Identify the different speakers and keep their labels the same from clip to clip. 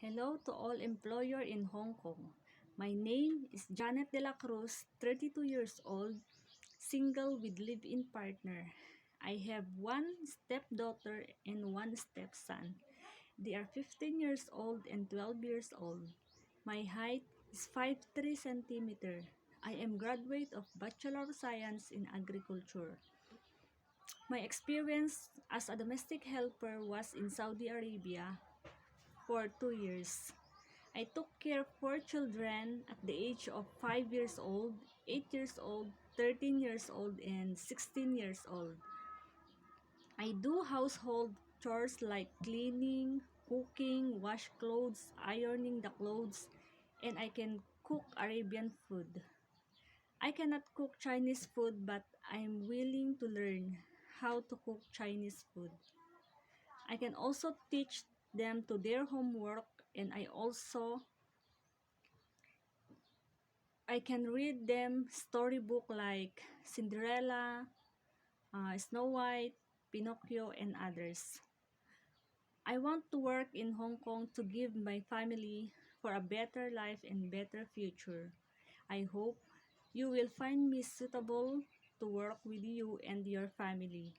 Speaker 1: Hello to all employer in Hong Kong. My name is Janet De La Cruz, 32 years old, single with live-in partner. I have one stepdaughter and one stepson. They are 15 years old and 12 years old. My height is 5'3 centimeter. I am graduate of Bachelor of Science in Agriculture. My experience as a domestic helper was in Saudi Arabia for 2 years. I took care of 4 children at the age of 5 years old, 8 years old, 13 years old, and 16 years old. I do household chores like cleaning, cooking, wash clothes, ironing the clothes, and I can cook Arabian food. I cannot cook Chinese food, but I am willing to learn how to cook Chinese food. I can also teach them to their homework, and I can read them storybook like Cinderella, Snow White, Pinocchio, and others. I want to work in Hong Kong to give my family for a better life and better future. I hope you will find me suitable to work with you and your family.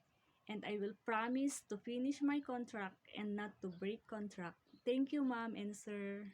Speaker 1: And I will promise to finish my contract and not to break contract. Thank you, ma'am and sir.